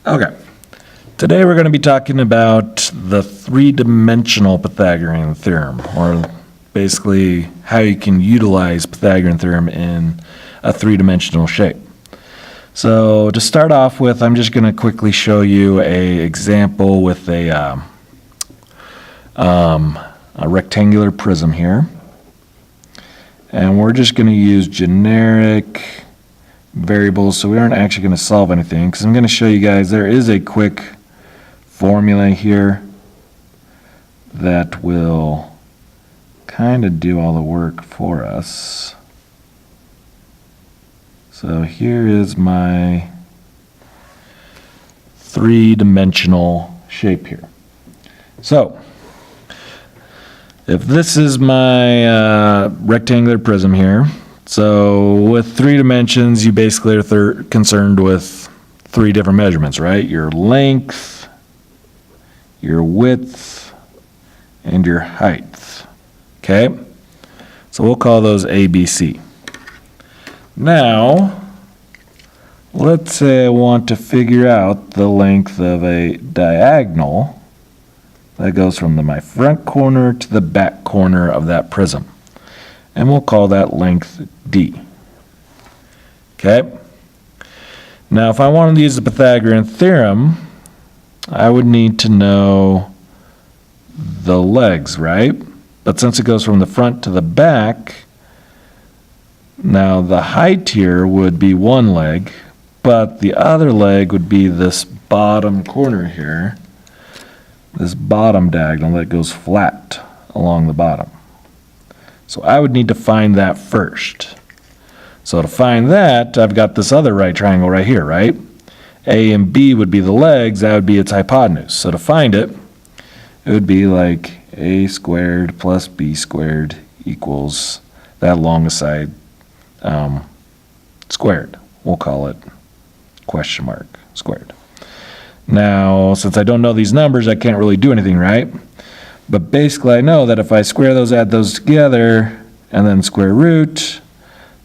Okay, today we're going to be talking about the three-dimensional Pythagorean theorem, or basically how you can utilize Pythagorean theorem in a three-dimensional shape. So to start off with, I'm just going to quickly show you an example with a rectangular prism here. And we're just going to use generic variables, so we aren't actually going to solve anything, because I'm going to show you guys there is a quick formula here that will kind of do all the work for us. So here is my three-dimensional shape here. So if this is my rectangular prism here, so with three dimensions, you basically are concerned with three different measurements, right? Your length, your width, and your height. Okay? So we'll call those A, B, C. Now, let's say I want to figure out the length of a diagonal that goes from my front corner to the back corner of that prism. And we'll call that length D. Okay? Now, if I wanted to use the Pythagorean theorem, I would need to know the legs, right? But since it goes from the front to the back, now the height here would be one leg, but the other leg would be this bottom corner here, this bottom diagonal that goes flat along the bottom. So I would need to find that first. So to find that, I've got this other right triangle right here, right? A and B would be the legs, that would be its hypotenuse. So to find it, it would be like A squared plus B squared equals that longest side squared. We'll call it question mark squared. Now, since I don't know these numbers, I can't really do anything, right? But basically, I know that if I square those, add those together, and then square root,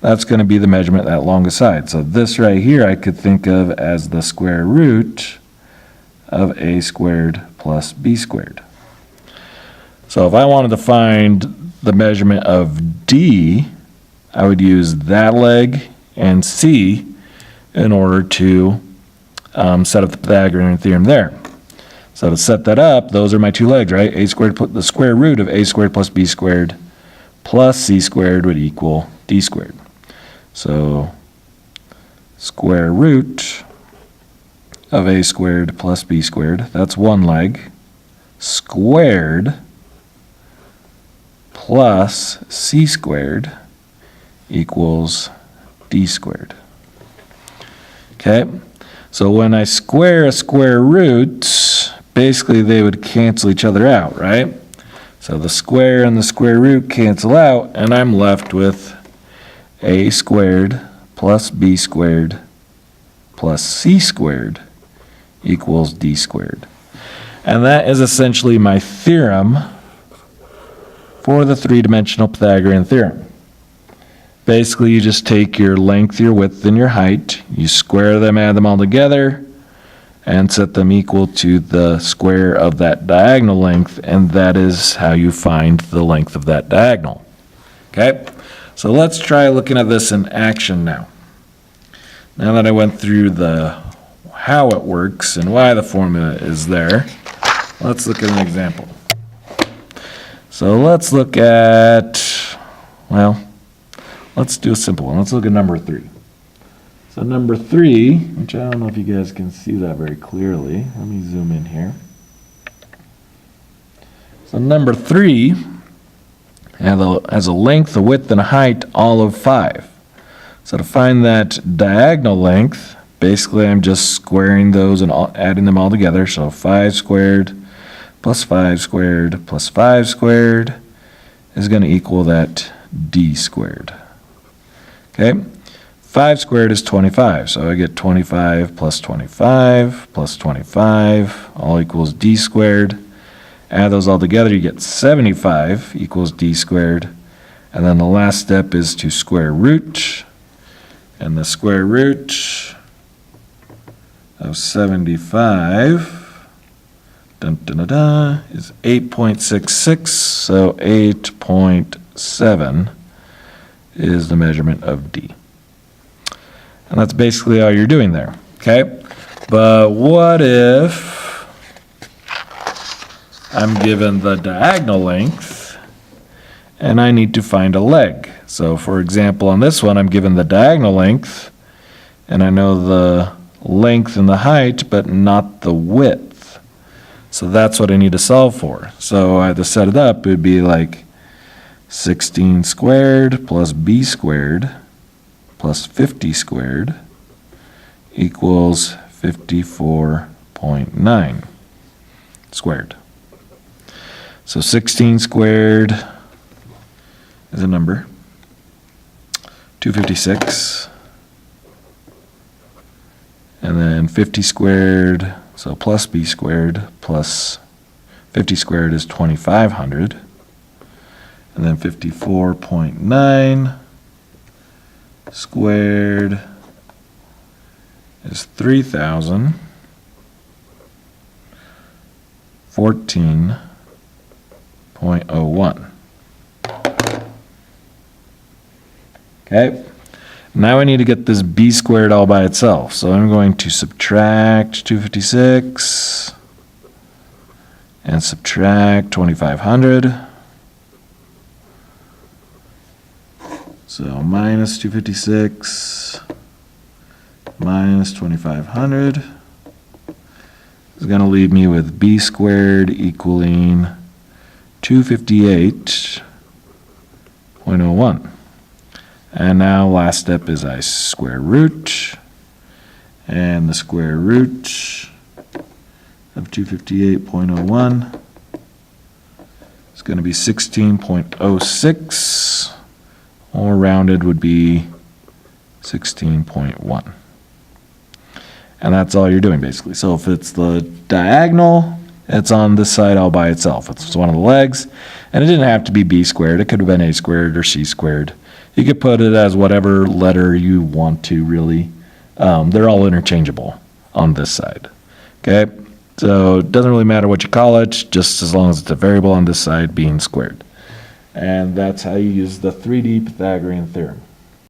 that's going to be the measurement of that longest side. So this right here I could think of as the square root of A squared plus B squared. So if I wanted to find the measurement of D, I would use that leg and C in order to set up the Pythagorean theorem there. So to set that up, those are my two legs, right? A squared, the square root of A squared plus B squared plus C squared would equal D squared. So square root of A squared plus B squared, that's one leg, squared plus C squared equals D squared. Okay? So when I square a square root, basically they would cancel each other out, right? So the square and the square root cancel out, and I'm left with A squared plus B squared plus C squared equals D squared. And that is essentially my theorem for the three-dimensional Pythagorean theorem. Basically, you just take your length, your width, and your height, you square them, add them all together, and set them equal to the square of that diagonal length, and that is how you find the length of that diagonal. Okay? So let's try looking at this in action now. Now that I went through the how it works and why the formula is there, let's look at an example. So let's look at, well, let's do a simple one. Let's look at number 3. So number 3, which I don't know if you guys can see that very clearly. Let me zoom in here. So number 3 has a length, a width, and a height all of 5. So to find that diagonal length, basically I'm just squaring those and adding them all together. So 5 squared plus 5 squared plus 5 squared is going to equal that D squared. Okay? 5 squared is 25, so I get 25 plus 25 plus 25, all equals D squared. Add those all together, you get 75 equals D squared. And then the last step is to square root. And the square root of 75 is 8.66, so 8.7 is the measurement of D. And that's basically all you're doing there, okay? But what if I'm given the diagonal length and I need to find a leg? So for example, on this one, I'm given the diagonal length and I know the length and the height, but not the width. So that's what I need to solve for. So I have to set it up. It would be like 16 squared plus b squared plus 50 squared equals 54.9 squared. So 16 squared is a number, 256, and then 50 squared, so plus b squared plus 50 squared is 2,500, and then 54.9 squared is 3,014.01. Okay, now I need to get this b squared all by itself. So I'm going to subtract 256 and subtract 2,500. So minus 256 minus 2,500 is going to leave me with b squared equaling 258.01. And now last step is I square root, and the square root of 258.01 is going to be 16.06, or rounded would be 16.1. And that's all you're doing basically. So if it's the diagonal, it's on this side all by itself. It's one of the legs, and it didn't have to be b squared. It could have been a squared or c squared. You could put it as whatever letter you want to, really. They're all interchangeable on this side. Okay, so it doesn't really matter what you call it, just as long as it's a variable on this side being squared. And that's how you use the 3D Pythagorean theorem.